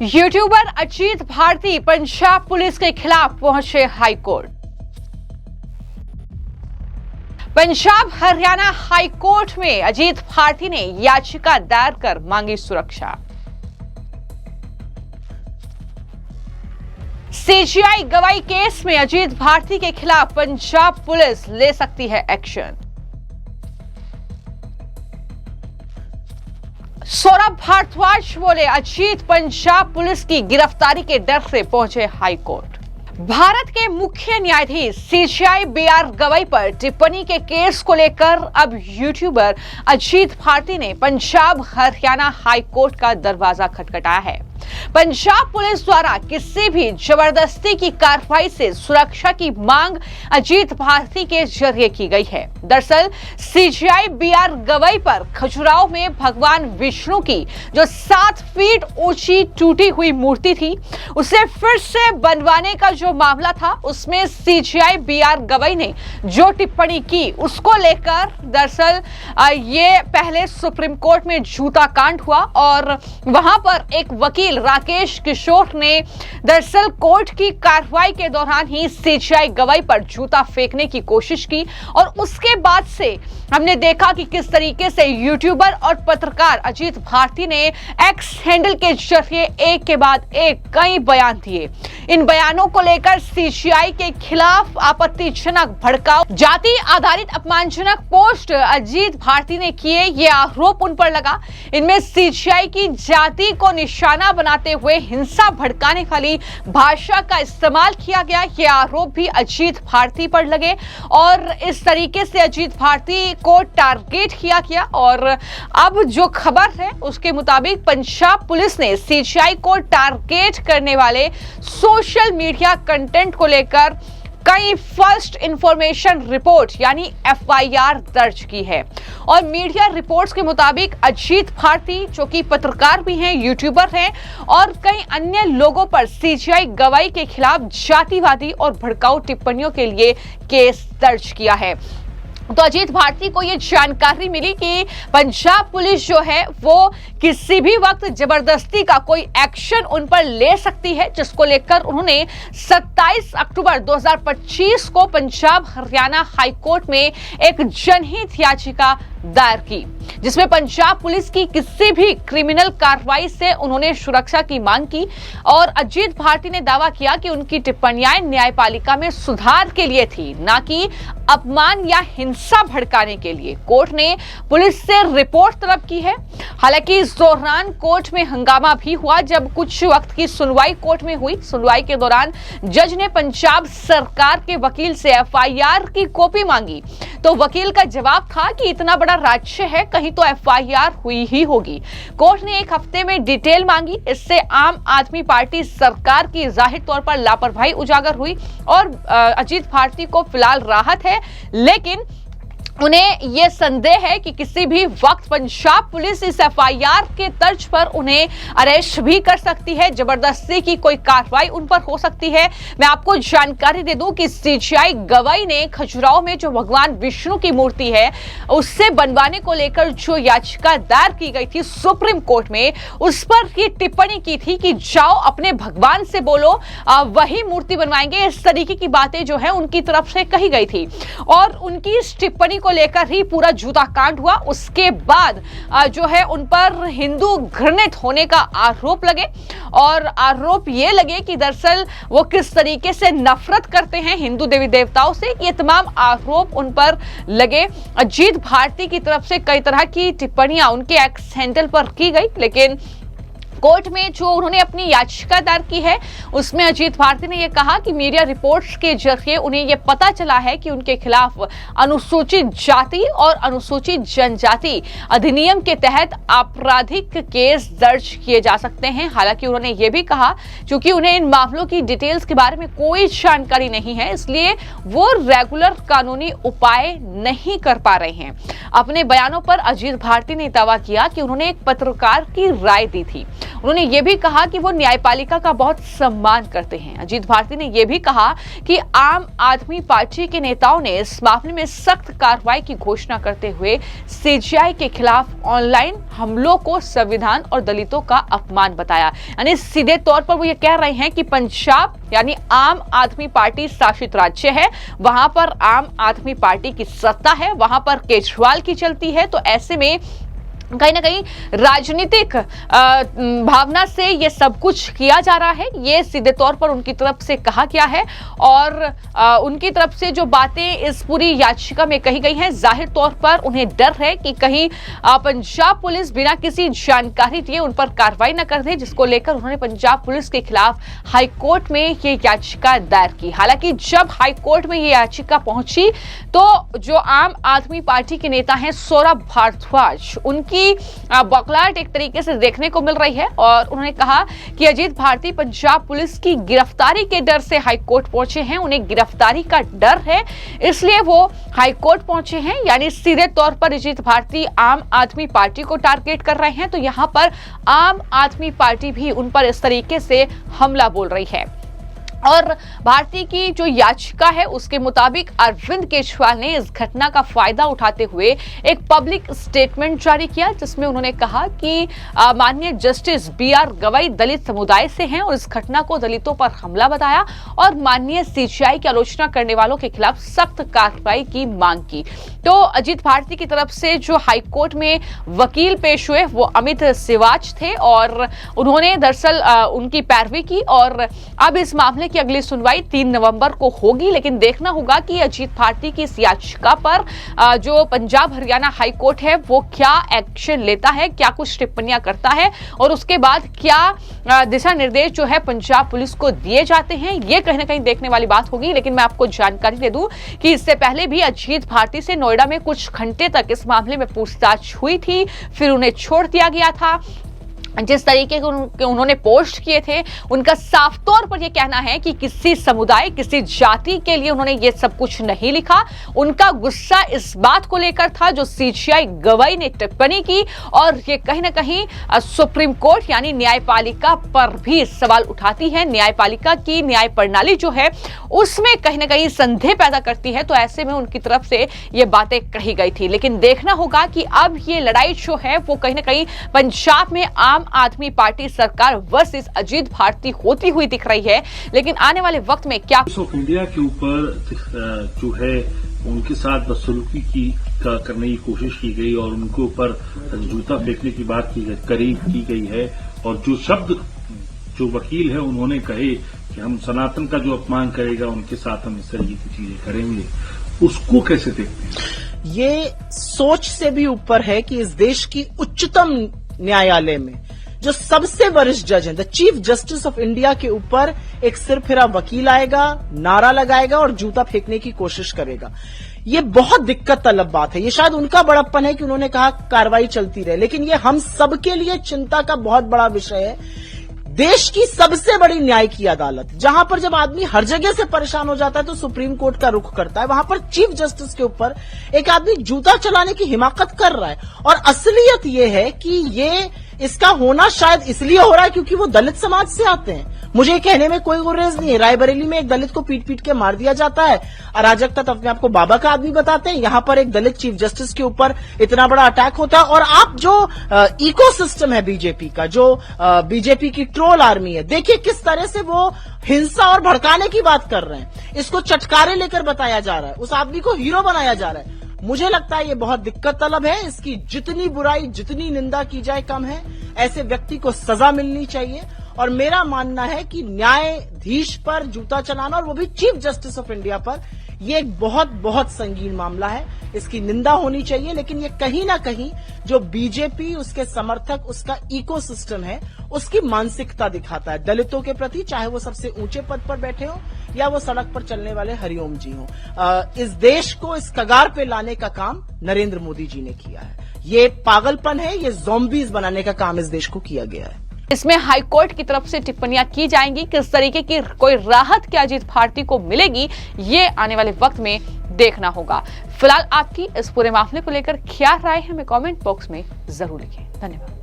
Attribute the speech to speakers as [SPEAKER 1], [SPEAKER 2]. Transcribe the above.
[SPEAKER 1] YouTuber Ajit Bharti Punjab police के खिलाफ पहुंचे high court. Punjab Haryana high court में अजीत भारती ने याचिका दायर कर मांगी सुरक्षा। सीजीआई गवाही केस में अजीत भारती के खिलाफ पंजाब पुलिस ले सकती है एक्शन। सौरभ भारद्वाज बोले, अजीत पंजाब पुलिस की गिरफ्तारी के डर से पहुंचे हाई कोर्ट। भारत के मुख्य न्यायाधीश सीजीआई बीआर गवाही पर टिप्पणी के केस को लेकर अब यूट्यूबर अजीत भारती ने पंजाब हरियाणा हाई कोर्ट का दरवाजा खटखटाया है। पंजाब पुलिस द्वारा किसी भी जबरदस्ती की कार्रवाई से सुरक्षा की मांग अजीत भारती के जरिए की गई है। दरअसल सीजीआई बीआर गवाही पर खजुराहो में भगवान विष्णु की जो 7 फीट ऊंची टूटी हुई मूर्ति थी, उसे फिर से बनवाने का जो मामला था, उसमें सीजीआई बीआर गवाही ने जो टिप्पणी की, उसको लेकर दरअसल ये पहले सुप्रीम कोर्ट में जूता कांड हुआ और वहां पर एक वकील राकेश किशोर ने दरअसल कोर्ट की कार्रवाई के दौरान ही सीजीआई गवाही पर जूता फेंकने की कोशिश की और उसके बाद से हमने देखा कि किस तरीके से यूट्यूबर और पत्रकार अजीत भारती ने एक्स हैंडल के जरिए एक के बाद एक कई बयान दिए। इन बयानों को लेकर सीजीआई के खिलाफ आपत्तिजनक भड़काऊ जाति आधारित अपमानजनक पोस्ट अजीत भारती ने किए, ये आरोप उन पर लगा। इनमें सीजीआई की जाति को निशाना बनाते हुए हिंसा भड़काने वाली भाषा का इस्तेमाल किया गया, ये आरोप भी अजीत भारती पर लगे और इस तरीके से अजीत भारती को टारगेट किया गया। और अब जो खबर है उसके मुताबिक पंजाब पुलिस ने सीजीआई को टारगेट करने वाले सोशल मीडिया कंटेंट को लेकर कई फर्स्ट इंफॉर्मेशन रिपोर्ट यानी एफआईआर दर्ज की है। और मीडिया रिपोर्ट्स के मुताबिक अजीत भारती, जो कि पत्रकार भी हैं, यूट्यूबर हैं, और कई अन्य लोगों पर सीजीआई गवाही के खिलाफ जातिवादी और भड़काऊ टिप्पणियों के लिए केस दर्ज किया है। तो अजीत भारती को यह जानकारी मिली कि पंजाब पुलिस जो है वो किसी भी वक्त जबरदस्ती का कोई एक्शन उन पर ले सकती है, जिसको लेकर उन्होंने 27 अक्टूबर 2025 को पंजाब हरियाणा हाई कोर्ट में एक जनहित याचिका दायर की, जिसमें पंजाब पुलिस की किसी भी क्रिमिनल कार्रवाई से उन्होंने सुरक्षा की मांग की। और अजीत भारती ने दावा किया कि उनकी टिप्पणियां न्यायपालिका में सुधार के लिए थी, ना कि अपमान या हिंसा भड़काने के लिए। कोर्ट ने पुलिस से रिपोर्ट तलब की है। हालांकि इस दौरान कोर्ट में हंगामा भी हुआ जब कुछ वक्त की सुनवाई कोर्ट में हुई। सुनवाई के दौरान जज ने पंजाब सरकार के वकील से एफआईआर की कॉपी मांगी, तो वकील का जवाब था कि इतना बड़ा राज्य है, कहीं तो एफआईआर हुई ही होगी। कोर्ट ने 1 हफ्ते में डिटेल मांगी। इससे आम आदमी पार्टी सरकार की जाहिर तौर पर लापरवाही उजागर हुई और अजीत भारती को फिलहाल राहत है, लेकिन उन्हें यह संदेह है कि किसी भी वक्त पंजाब पुलिस इस एफआईआर के तर्ज पर उन्हें अरेस्ट भी कर सकती है, जबरदस्ती की कोई कार्रवाई उन पर हो सकती है। मैं आपको जानकारी दे दूं कि सीजीआई गवाही ने खजुराहो में जो भगवान विष्णु की मूर्ति है उससे बनवाने को लेकर जो याचिका दायर की गई थी सुप्रीम कोर्ट में, उस पर ये टिप्पणी की थी कि जाओ अपने भगवान से बोलो, वही मूर्ति बनवाएंगे। इस तरीके की बातें जो है उनकी तरफ से कही गई थी और उनकी इस टिप्पणी को लेकर ही पूरा जूता कांड हुआ। उसके बाद जो है उन पर हिंदू घृणित होने का आरोप लगे और आरोप ये लगे कि दरअसल वो किस तरीके से नफरत करते हैं हिंदू देवी देवताओं से। ये तमाम आरोप उन पर लगे। अजीत भारती की तरफ से कई तरह की टिप्पणियां उनके एक्स हैंडल पर की गई, लेकिन कोर्ट में जो उन्होंने अपनी याचिका दायर की है उसमें अजीत भारती ने यह कहा कि मीडिया रिपोर्ट्स के जरिए उन्हें यह पता चला है कि उनके खिलाफ अनुसूचित जाति और अनुसूचित जनजाति अधिनियम के तहत आपराधिक केस दर्ज किए जा सकते हैं। हालांकि उन्होंने यह भी कहा क्योंकि उन्हें इन मामलों की डिटेल्स के बारे में कोई जानकारी नहीं है, इसलिए वो रेगुलर कानूनी उपाय नहीं कर पा रहे हैं। अपने बयानों पर अजीत भारती ने दावा किया कि उन्होंने एक पत्रकार की राय दी थी उन्होंने ये भी कहा कि वो न्यायपालिका का बहुत सम्मान करते हैं। अजीत भारती ने यह भी कहा कि आम आदमी पार्टी के नेताओं ने इस मामले में सख्त कार्रवाई की घोषणा करते हुए सीजेआई के खिलाफ ऑनलाइन हमलों को संविधान और दलितों का अपमान बताया। यानी सीधे तौर पर वो ये कह रहे हैं कि पंजाब यानी आम आदमी पार्टी शासित राज्य है, वहां पर आम आदमी पार्टी की सत्ता है, वहां पर केजरीवाल की चलती है। तो ऐसे में कहीं ना कहीं राजनीतिक भावना से ये सब कुछ किया जा रहा है, ये सीधे तौर पर उनकी तरफ से कहा गया है। और उनकी तरफ से जो बातें इस पूरी याचिका में कही गई हैं, जाहिर तौर पर उन्हें डर है कि कहीं पंजाब पुलिस बिना किसी जानकारी दिए उन पर कार्रवाई न कर दे, जिसको लेकर उन्होंने पंजाब पुलिस के खिलाफ हाईकोर्ट में ये याचिका दायर की। हालांकि जब हाईकोर्ट में ये याचिका पहुंची तो जो आम आदमी पार्टी के नेता हैं सौरभ भारद्वाज, उनकी बौखलाहट एक तरीके से देखने को मिल रही है। और उन्होंने कहा कि अजीत भारती पंजाब पुलिस की गिरफ्तारी के डर से हाईकोर्ट पहुंचे हैं, उन्हें गिरफ्तारी का डर है, इसलिए वो हाईकोर्ट पहुंचे हैं। यानी सीधे तौर पर अजीत भारती आम आदमी पार्टी को टारगेट कर रहे हैं, तो यहां पर आम आदमी पार्टी भी उन पर इस तरीके से हमला बोल रही है। और भारती की जो याचिका है उसके मुताबिक अरविंद केजरीवाल ने इस घटना का फायदा उठाते हुए एक पब्लिक स्टेटमेंट जारी किया, जिसमें उन्होंने कहा कि माननीय जस्टिस बीआर गवई दलित समुदाय से हैं और इस घटना को दलितों पर हमला बताया और माननीय सीजेआई की आलोचना करने वालों के खिलाफ सख्त कार्रवाई की मांग की। तो अजीत भारती की तरफ से जो हाईकोर्ट में वकील पेश हुए वो अमित सिवाच थे और उन्होंने दरअसल उनकी पैरवी की और अब इस मामले की अगली सुनवाई 3 नवंबर को होगी। लेकिन देखना होगा कि अजीत भारती की इस याचिका पर जो पंजाब हरियाणा हाईकोर्ट है वो क्या एक्शन लेता है, क्या कुछ टिप्पणियां करता है और उसके बाद क्या दिशा निर्देश जो है पंजाब पुलिस को दिए जाते हैं, ये कहीं ना कहीं देखने वाली बात होगी। लेकिन मैं आपको जानकारी दे दूं कि इससे पहले भी अजीत भारती से नोएडा में कुछ घंटे तक इस मामले में पूछताछ हुई थी, फिर उन्हें छोड़ दिया गया था। जिस तरीके के उन्होंने पोस्ट किए थे, उनका साफ तौर पर यह कहना है कि किसी समुदाय किसी जाति के लिए उन्होंने ये सब कुछ नहीं लिखा। उनका गुस्सा इस बात को लेकर था जो सीजेआई गवई ने टिप्पणी की और ये कहीं ना कहीं सुप्रीम कोर्ट यानी न्यायपालिका पर भी सवाल उठाती है। न्यायपालिका की न्याय प्रणाली जो है उसमें कहीं ना कहीं संदेह पैदा करती है। तो ऐसे में उनकी तरफ से ये बातें कही गई थी। लेकिन देखना होगा कि अब ये लड़ाई जो है वो कहीं ना कहीं पंजाब में आम आदमी पार्टी सरकार वर्सेस अजीत भारती होती हुई दिख रही है। लेकिन आने वाले वक्त में क्या
[SPEAKER 2] इंडिया के ऊपर जो है उनके साथ बदसलूकी करने की कोशिश की गई और उनके ऊपर जूता फेंकने की बात की गई है और जो शब्द जो वकील है उन्होंने कहे कि हम सनातन का जो अपमान करेगा उनके साथ हम इस तरीके की चीजें करेंगे, उसको कैसे देखते हैं?
[SPEAKER 3] ये सोच से भी ऊपर है कि इस देश की उच्चतम न्यायालय में जो सबसे वरिष्ठ जज हैं, the chief justice of India के ऊपर एक सिरफिरा वकील आएगा, नारा लगाएगा और जूता फेंकने की कोशिश करेगा। ये बहुत दिक्कत तलब बात है। ये शायद उनका बड़प्पन है कि उन्होंने कहा कार्रवाई चलती रहे, लेकिन ये हम सबके लिए चिंता का बहुत बड़ा विषय है। देश की सबसे बड़ी न्याय की अदालत, जहां पर जब आदमी हर जगह से परेशान हो जाता है तो सुप्रीम कोर्ट का रुख करता है, वहां पर चीफ जस्टिस के ऊपर एक आदमी जूता चलाने की हिमाकत कर रहा है। और असलियत यह है कि ये इसका होना शायद इसलिए हो रहा है क्योंकि वो दलित समाज से आते हैं। मुझे कहने में कोई गुरेज नहीं है। रायबरेली में एक दलित को पीट पीट के मार दिया जाता है, अराजकता तो अपने आप को बाबा का आदमी बताते हैं, यहां पर एक दलित चीफ जस्टिस के ऊपर इतना बड़ा अटैक होता है। और आप जो इकोसिस्टम है बीजेपी का, जो बीजेपी की ट्रोल आर्मी है, देखिए किस तरह से वो हिंसा और भड़काने की बात कर रहे हैं। इसको चटकारे लेकर बताया जा रहा है, उस आदमी को हीरो बनाया जा रहा है। मुझे लगता है ये बहुत दिक्कत तलब है। इसकी जितनी बुराई जितनी निंदा की जाए कम है। ऐसे व्यक्ति को सजा मिलनी चाहिए और मेरा मानना है कि न्यायाधीश पर जूता चलाना और वो भी चीफ जस्टिस ऑफ इंडिया पर, ये एक बहुत बहुत संगीन मामला है। इसकी निंदा होनी चाहिए। लेकिन ये कहीं ना कहीं जो बीजेपी, उसके समर्थक, उसका इकोसिस्टम है, उसकी मानसिकता दिखाता है दलितों के प्रति, चाहे वो सबसे ऊंचे पद पर बैठे हो या वो सड़क पर चलने वाले हरिओम जी हो। इस देश को इस कगार पे लाने का काम नरेंद्र मोदी जी ने किया है। ये पागलपन है, ये ज़ॉम्बीज बनाने का काम इस देश को किया गया है।
[SPEAKER 1] इसमें हाईकोर्ट की तरफ से टिप्पणियां की जाएंगी, किस तरीके की कोई राहत क्या अजीत भारती को मिलेगी, ये आने वाले वक्त में देखना होगा। फिलहाल आपकी इस पूरे मामले को लेकर क्या राय है हमें कमेंट बॉक्स में जरूर लिखें। धन्यवाद।